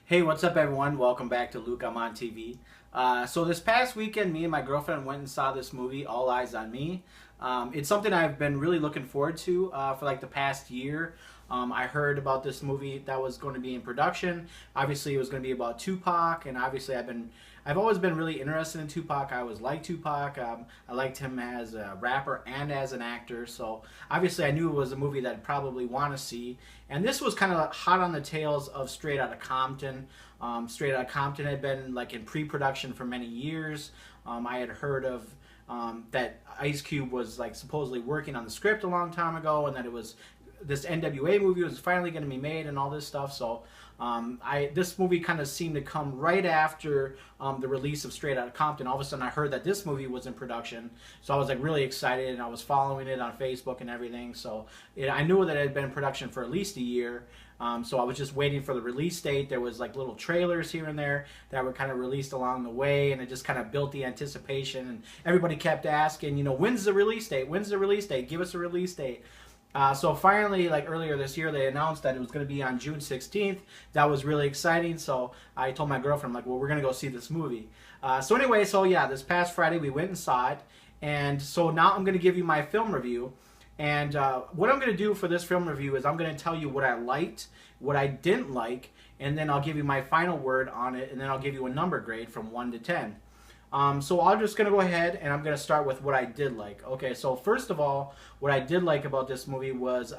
Hey, what's up, everyone? Welcome back to Luke. I'm on TV. So this past weekend, me and my girlfriend went and saw this movie, All Eyes on Me. It's something I've been really looking forward to for like the past year. I heard about this movie that was going to be in production. Obviously, it was going to be about Tupac, and obviously, I've always been really interested in Tupac. I always liked Tupac. I liked him as a rapper and as an actor. So obviously, I knew it was a movie that I'd probably want to see. And this was kind of hot on the tails of Straight Outta Compton. Straight Outta Compton had been like in pre-production for many years. I had heard of that Ice Cube was like supposedly working on the script a long time ago, and that it was this NWA movie was finally going to be made and all this stuff. So this movie kind of seemed to come right after the release of Straight Outta Compton. All of a sudden, I heard that this movie was in production, so I was like really excited, and I was following it on Facebook and everything. So I knew that it had been in production for at least a year. So I was just waiting for the release date. There was like little trailers here and there that were kind of released along the way, and it just kind of built the anticipation. And everybody kept asking, when's the release date? When's the release date? Give us a release date. So finally, like earlier this year, they announced that it was going to be on June 16th. That was really exciting. So I told my girlfriend, like, well, we're going to go see this movie. So anyway, so yeah, this past Friday we went and saw it. And so now I'm going to give you my film review. And what I'm going to do for this film review is I'm going to tell you what I liked, what I didn't like, and then I'll give you my final word on it, and then I'll give you a number grade from 1 to 10. So I'm just going to go ahead and I'm going to start with what I did like. Okay, so first of all, what I did like about this movie was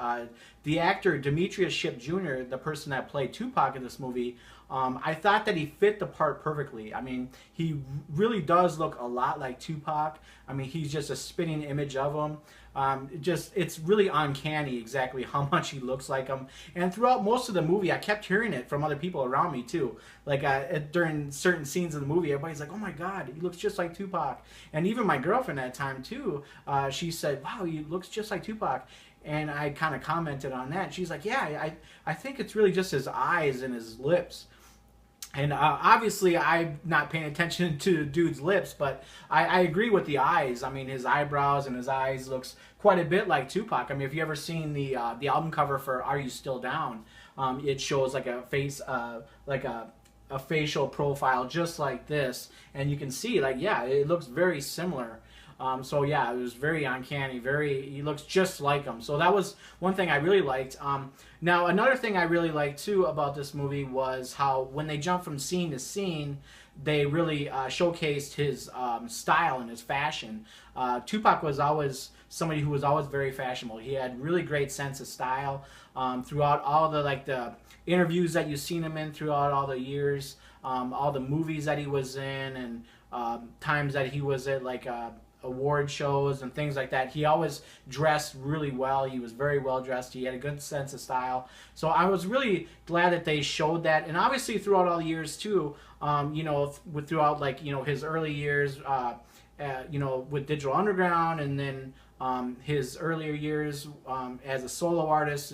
the actor Demetrius Shipp Jr., the person that played Tupac in this movie. I thought that he fit the part perfectly. I mean, he really does look a lot like Tupac. I mean, he's just a spitting image of him. It's really uncanny exactly how much he looks like him. And throughout most of the movie, I kept hearing it from other people around me too. Like during certain scenes of the movie, everybody's like, "Oh my God, he looks just like Tupac." And even my girlfriend at the time too, she said, "Wow, he looks just like Tupac." And I kind of commented on that. She's like, "Yeah, I think it's really just his eyes and his lips." And obviously, I'm not paying attention to the dude's lips, but I agree with the eyes. I mean, his eyebrows and his eyes looks quite a bit like Tupac. I mean, if you ever seen the album cover for "Are You Still Down," it shows like a face, like a facial profile just like this, and you can see, like, yeah, it looks very similar. So yeah, it was very uncanny. He looks just like him. So that was one thing I really liked. Now another thing I really liked too about this movie was how when they jump from scene to scene, they really showcased his style and his fashion. Tupac was always somebody who was always very fashionable. He had really great sense of style throughout all the interviews that you've seen him in throughout all the years, all the movies that he was in, and times that he was at award shows and things like that. He always dressed really well. He was very well dressed. He had a good sense of style. So I was really glad that they showed that. And obviously throughout all the years too, throughout his early years, with Digital Underground, and then his earlier years as a solo artist,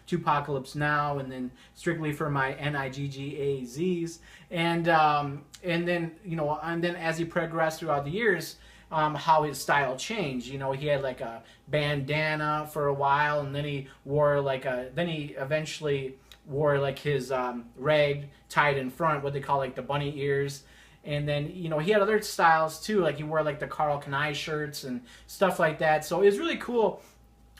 Tupacalypse Now, and then Strictly for My Niggazs, and then as he progressed throughout the years, how his style changed. He had like a bandana for a while, and then he eventually wore like his rag tied in front, what they call like the bunny ears. And then, he had other styles too, like he wore like the Carl Kanai shirts and stuff like that. So it was really cool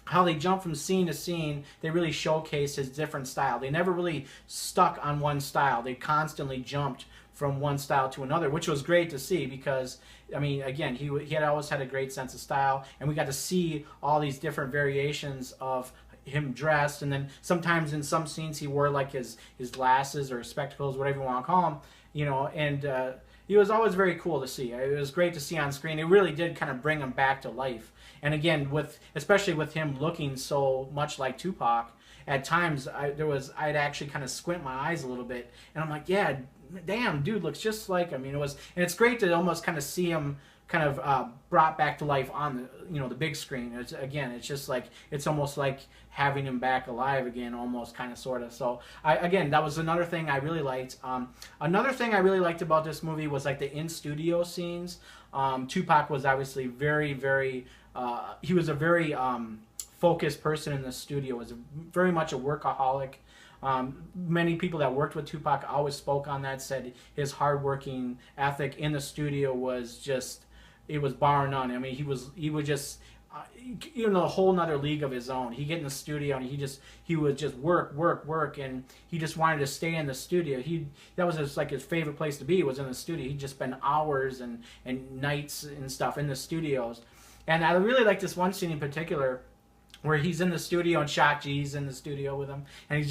how they jumped from scene to scene. They really showcased his different style. They never really stuck on one style. They constantly jumped from one style to another, which was great to see because, I mean, again, he had always had a great sense of style, and we got to see all these different variations of him dressed. And then sometimes in some scenes he wore like his glasses or spectacles, whatever you want to call them, and he was always very cool to see. It was great to see on screen. It really did kind of bring him back to life. And again, especially with him looking so much like Tupac, at times I'd actually kind of squint my eyes a little bit, and I'm like, yeah, damn, dude looks just like him. And it's great to almost kind of see him kind of brought back to life on the big screen. It's just like, it's almost like having him back alive again, almost, kind of, sort of. So that was another thing I really liked. Another thing I really liked about this movie was like the in-studio scenes. Tupac was obviously very, very he was a very focused person in the studio. Was very much a workaholic. Many people that worked with Tupac always spoke on that, said his hardworking ethic in the studio was just, it was bar none. I mean, he would just a whole nother league of his own. He'd get in the studio and he would just work, and he just wanted to stay in the studio. That was his favorite place to be, was in the studio. He'd just spend hours and nights and stuff in the studios. And I really like this one scene in particular where he's in the studio and Shock G's in the studio with him, and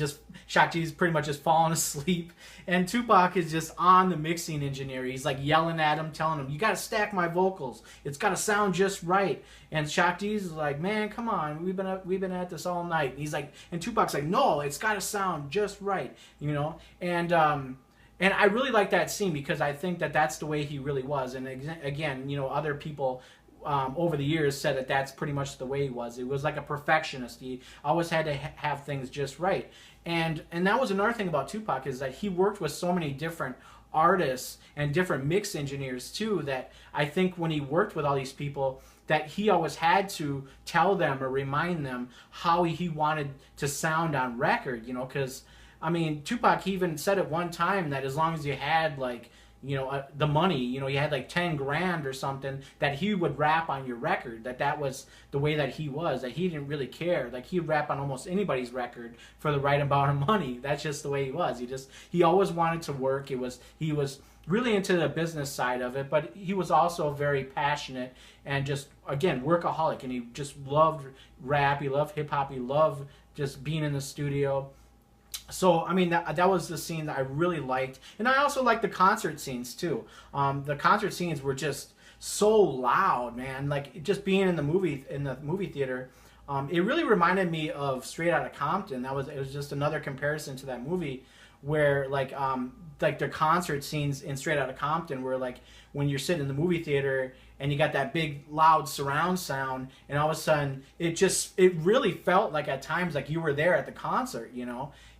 Shock G's pretty much just falling asleep, and Tupac is just on the mixing engineer. He's like yelling at him, telling him, "You got to stack my vocals. It's got to sound just right." And Shock G's is like, "Man, come on, we've been at this all night." And he's like, and Tupac's like, "No, it's got to sound just right," And I really like that scene because I think that that's the way he really was. And again, other people over the years said that that's pretty much the way he was. It was like a perfectionist. He always had to have things just right. And that was another thing about Tupac, is that he worked with so many different artists and different mix engineers too, that I think when he worked with all these people, that he always had to tell them or remind them how he wanted to sound on record, because I mean, Tupac even said at one time that as long as you had the money, you had like 10 grand or something, that he would rap on your record, that was the way that he was, that he didn't really care. Like, he'd rap on almost anybody's record for the right amount of money. That's just the way he was. He always wanted to work. He was really into the business side of it, but he was also very passionate and just, again, workaholic, and he just loved rap, he loved hip-hop, he loved just being in the studio. So, I mean, that was the scene that I really liked. And I also liked the concert scenes, too. The concert scenes were just so loud, man. Like, just being in the movie theater, it really reminded me of Straight Outta Compton. It was just another comparison to that movie, where, like the concert scenes in Straight Outta Compton, where, like, when you're sitting in the movie theater and you got that big loud surround sound, and all of a sudden it really felt like at times like you were there at the concert.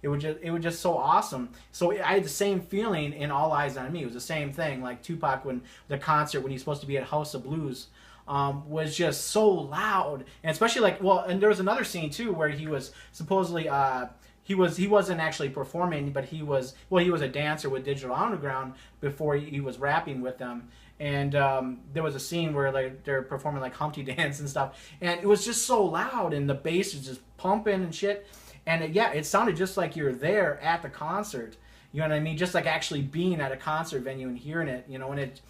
It was just so awesome. So I had the same feeling in All Eyez on Me. It was the same thing, like Tupac, when the concert, when he's supposed to be at House of Blues, was just so loud. And especially and there was another scene too where he was supposedly he wasn't actually performing, but he was a dancer with Digital Underground before he was rapping with them. And there was a scene where they're performing like Humpty Dance and stuff, and it was just so loud, and the bass was just pumping and shit. And it sounded just like you're there at the concert. You know what I mean? Just like actually being at a concert venue and hearing it. And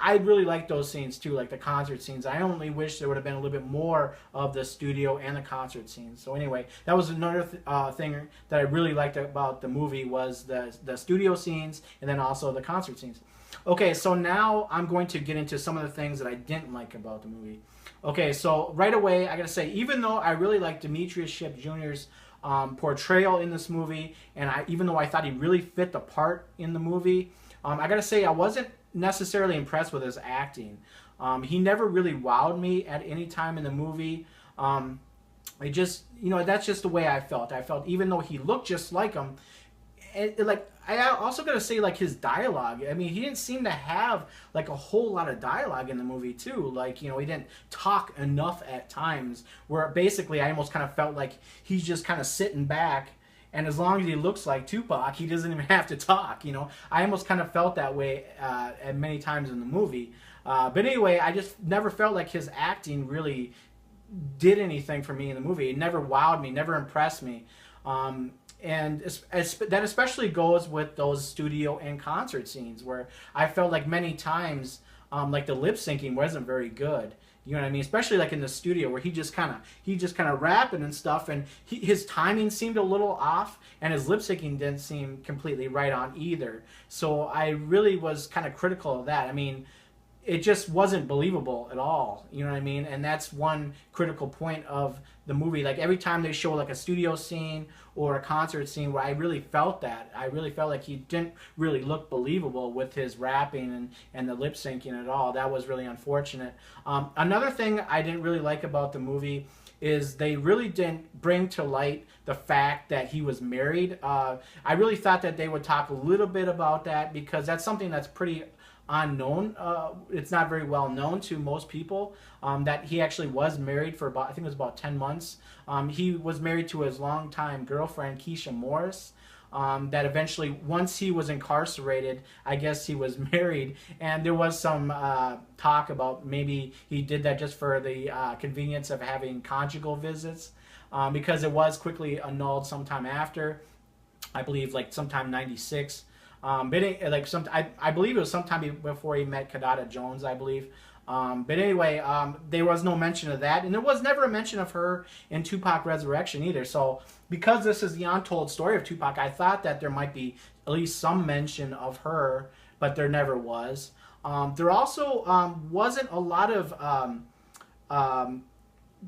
I really like those scenes too, like the concert scenes. I only wish there would have been a little bit more of the studio and the concert scenes. So anyway, that was another thing that I really liked about the movie, was the studio scenes and then also the concert scenes. Okay, so now I'm going to get into some of the things that I didn't like about the movie. Okay, so right away, I gotta say, even though I really liked Demetrius Shipp Jr.'s portrayal in this movie, and even though I thought he really fit the part in the movie, I gotta say I wasn't necessarily impressed with his acting. He never really wowed me at any time in the movie. It just, that's just the way I felt. I felt even though he looked just like him, I also gotta say, his dialogue. I mean, he didn't seem to have a whole lot of dialogue in the movie too. He didn't talk enough at times, where basically I almost kind of felt like he's just kind of sitting back, and as long as he looks like Tupac, he doesn't even have to talk. I almost kind of felt that way at many times in the movie. But anyway, I just never felt like his acting really did anything for me in the movie. It never wowed me, never impressed me. And that especially goes with those studio and concert scenes, where I felt like many times, the lip syncing wasn't very good. You know what I mean? Especially in the studio, where he just kind of rapping and stuff, and his timing seemed a little off, and his lip syncing didn't seem completely right on either. So I really was kind of critical of that. I mean, it just wasn't believable at all. You know what I mean? And that's one critical point of the movie. Like, every time they show a studio scene or a concert scene, where I really felt that. I really felt like he didn't really look believable with his rapping and the lip syncing at all. That was really unfortunate. Another thing I didn't really like about the movie is they really didn't bring to light the fact that he was married. I really thought that they would talk a little bit about that, because that's something that's pretty unknown. It's not very well known to most people that he actually was married for about, I think it was about 10 months. He was married to his longtime girlfriend, Keisha Morris. That eventually, once he was incarcerated, I guess he was married, and there was some talk about maybe he did that just for the convenience of having conjugal visits, because it was quickly annulled sometime after, I believe like sometime '96. But like I believe it was sometime before he met Kadada Jones, I believe. But anyway, there was no mention of that, and there was never a mention of her in Tupac Resurrection either. So because this is the untold story of Tupac, I thought that there might be at least some mention of her, but there never was. There also wasn't a lot of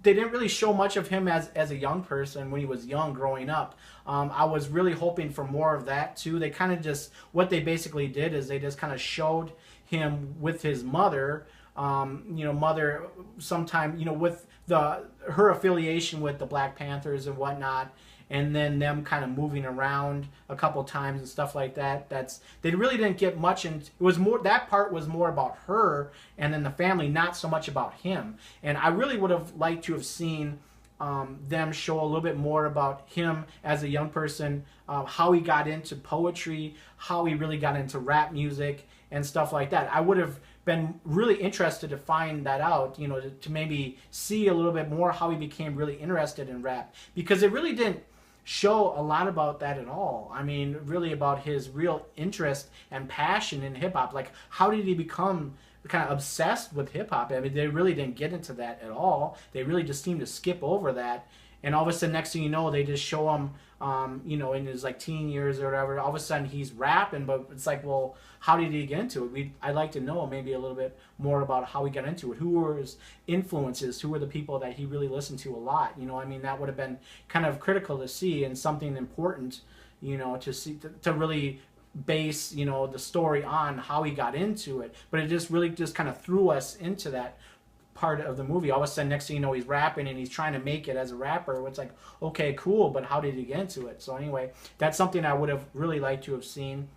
they didn't really show much of him as a young person when he was young growing up. I was really hoping for more of that too. They kind of just, what they basically did is they just kind of showed him with his mother, mother sometime, with her affiliation with the Black Panthers and whatnot, and then them kind of moving around a couple times and stuff like that. They really didn't get much, and it was more, that part was more about her and then the family, not so much about him. And I really would have liked to have seen them show a little bit more about him as a young person, how he got into poetry, how he really got into rap music and stuff like that. I would have been really interested to find that out, to maybe see a little bit more how he became really interested in rap, because it really didn't show a lot about that at all. I mean, really about his real interest and passion in hip-hop. Like, how did he become kind of obsessed with hip-hop? I mean, they really didn't get into that at all. They really just seemed to skip over that. And all of a sudden, next thing you know, they just show him, in his like teen years or whatever. All of a sudden, he's rapping, but it's like, well, how did he get into it? I'd like to know maybe a little bit more about how he got into it. Who were his influences? Who were the people that he really listened to a lot? I mean, that would have been kind of critical to see, and something important, to see, to really base, the story on how he got into it. But it just really just kind of threw us into that part of the movie. All of a sudden, next thing you know, he's rapping and he's trying to make it as a rapper. It's like, okay, cool, but how did he get into it? So anyway, that's something I would have really liked to have seen.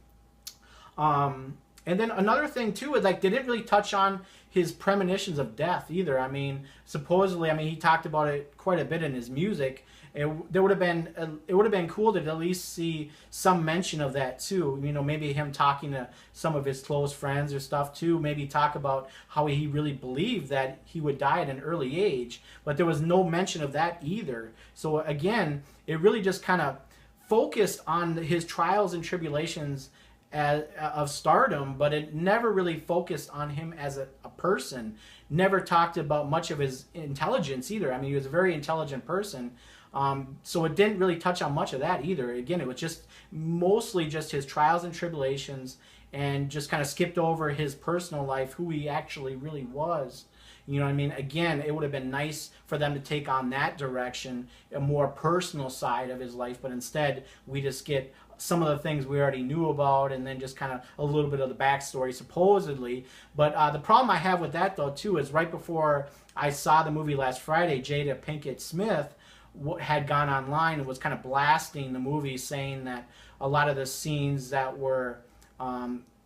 And then another thing too is, like, they didn't really touch on his premonitions of death either. I mean, supposedly, he talked about it quite a bit in his music. It would have been cool to at least see some mention of that too. Maybe him talking to some of his close friends or stuff too. Maybe talk about how he really believed that he would die at an early age. But there was no mention of that either. So again, it really just kind of focused on his trials and tribulations of stardom, but it never really focused on him as a person. Never talked about much of his intelligence either. He was a very intelligent person. So it didn't really touch on much of that either. Again, it was just mostly just his trials and tribulations, and just kind of skipped over his personal life, who he actually really was. Again, it would have been nice for them to take on that direction, a more personal side of his life, but instead we just get some of the things we already knew about, and then just kind of a little bit of the backstory, supposedly. But the problem I have with that, though, too, is right before I saw the movie last Friday, Jada Pinkett Smith had gone online and was kind of blasting the movie, saying that a lot of the scenes that were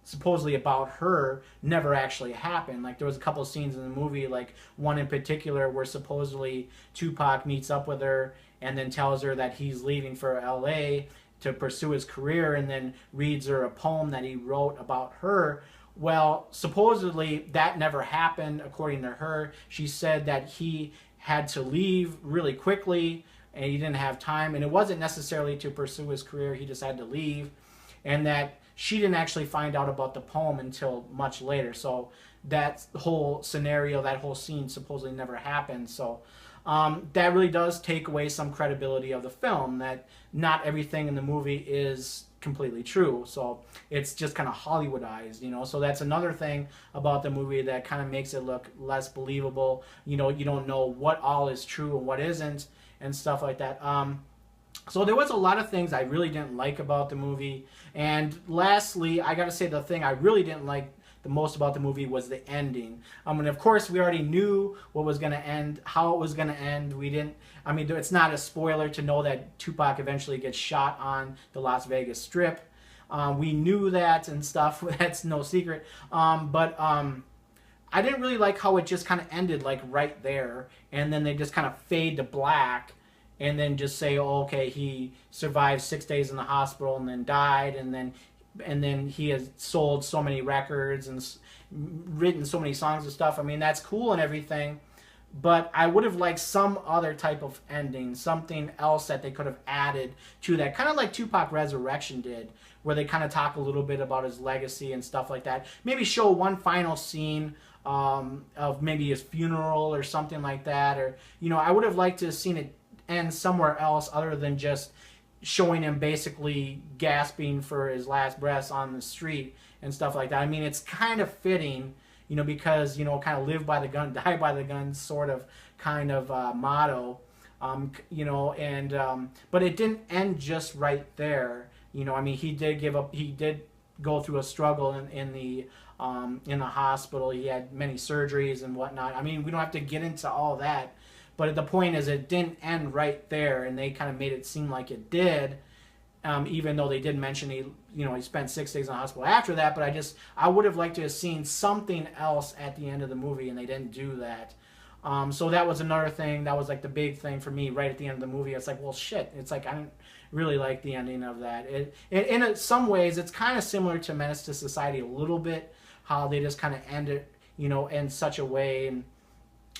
supposedly about her never actually happened. Like, there was a couple of scenes in the movie, like one in particular where supposedly Tupac meets up with her and then tells her that he's leaving for LA to pursue his career, and then reads her a poem that he wrote about her. Well, supposedly that never happened, according to her. She said that he had to leave really quickly and he didn't have time, and it wasn't necessarily to pursue his career, he just had to leave, and that she didn't actually find out about the poem until much later. So that whole scenario, that whole scene supposedly never happened. So that really does take away some credibility of the film, that not everything in the movie is completely true. So it's just kind of Hollywoodized, So that's another thing about the movie that kind of makes it look less believable. You don't know what all is true and what isn't, and stuff like that. So there was a lot of things I really didn't like about the movie. And lastly, I gotta say, the thing I really didn't like the most about the movie was the ending. And of course, we already knew what was going to end, how it was going to end. We didn't, it's not a spoiler to know that Tupac eventually gets shot on the Las Vegas Strip. We knew that and stuff. That's no secret. But I didn't really like how it just kind of ended like right there, and then they just kind of fade to black, and then just say, oh, okay, he survived 6 days in the hospital and then died, and then he has sold so many records and written so many songs and stuff. I mean, that's cool and everything, but I would have liked some other type of ending, something else that they could have added to that, kind of like Tupac Resurrection did, where they kind of talk a little bit about his legacy and stuff like that. Maybe show one final scene of maybe his funeral or something like that, or I would have liked to have seen it end somewhere else other than just showing him basically gasping for his last breaths on the street and stuff like that. I mean, it's kind of fitting, because kind of live by the gun, die by the gun sort of kind of motto, but it didn't end just right there. I mean, he did give up. He did go through a struggle in the hospital. He had many surgeries and whatnot. I mean, we don't have to get into all that, but the point is, it didn't end right there, and they kind of made it seem like it did, even though they did mention he spent 6 days in the hospital after that. But I would have liked to have seen something else at the end of the movie, and they didn't do that. So that was another thing. That was like the big thing for me right at the end of the movie. It's like, well, shit. It's like, I didn't really like the ending of that. In some ways, it's kind of similar to Menace to Society a little bit, how they just kind of end it, in such a way. And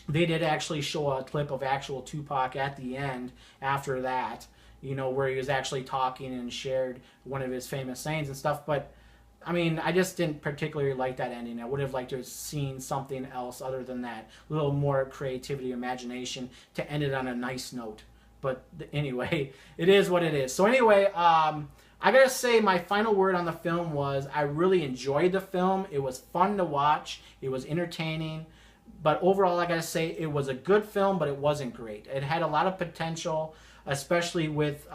they did actually show a clip of actual Tupac at the end after that, where he was actually talking and shared one of his famous sayings and stuff. But I mean, I just didn't particularly like that ending. I would have liked to have seen something else other than that. A little more creativity, imagination to end it on a nice note. But anyway, it is what it is. So anyway, I gotta say my final word on the film was I really enjoyed the film. It was fun to watch. It was entertaining. But overall, I gotta say it was a good film, but it wasn't great. It had a lot of potential, especially with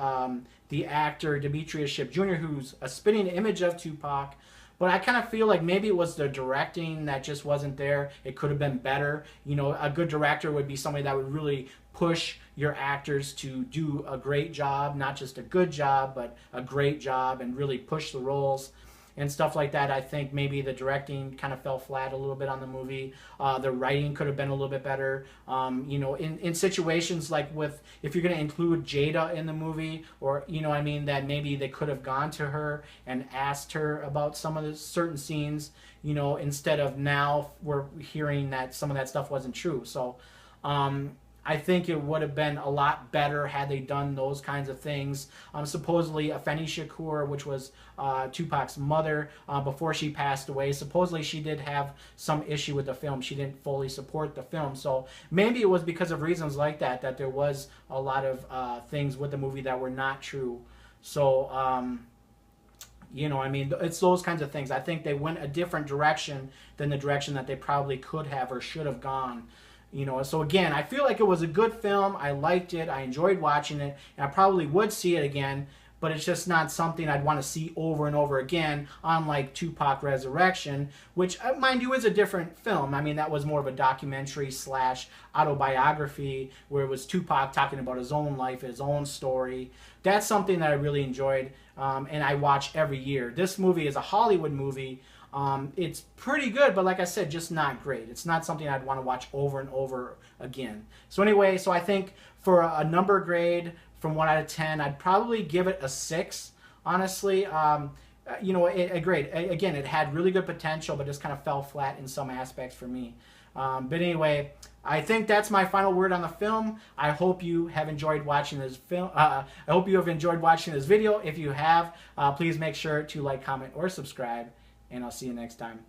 the actor Demetrius Shipp Jr., who's a spitting image of Tupac. But I kind of feel like maybe it was the directing that just wasn't there. It could have been better. A good director would be somebody that would really push your actors to do a great job, not just a good job, but a great job, and really push the roles and stuff like that. I think maybe the directing kind of fell flat a little bit on the movie. The writing could have been a little bit better. In situations like if you're going to include Jada in the movie, or, that maybe they could have gone to her and asked her about some of the certain scenes, instead of now we're hearing that some of that stuff wasn't true. So, I think it would have been a lot better had they done those kinds of things. Supposedly, Afeni Shakur, which was Tupac's mother, before she passed away, supposedly she did have some issue with the film. She didn't fully support the film. So maybe it was because of reasons like that, that there was a lot of things with the movie that were not true. So, it's those kinds of things. I think they went a different direction than the direction that they probably could have or should have gone. So again, I feel like it was a good film. I liked it. I enjoyed watching it. And I probably would see it again, but it's just not something I'd want to see over and over again, unlike Tupac Resurrection, which, mind you, is a different film. I mean, that was more of a documentary / autobiography, where it was Tupac talking about his own life, his own story. That's something that I really enjoyed, and I watch every year. This movie is a Hollywood movie. It's pretty good, but like I said, just not great. It's not something I'd want to watch over and over again. So anyway, I think for a number grade from 1 out of 10, I'd probably give it a 6, honestly. A grade. Again, it had really good potential, but just kind of fell flat in some aspects for me. But anyway, I think that's my final word on the film. I hope you have enjoyed watching this film. I hope you have enjoyed watching this video. If you have, please make sure to like, comment, or subscribe. And I'll see you next time.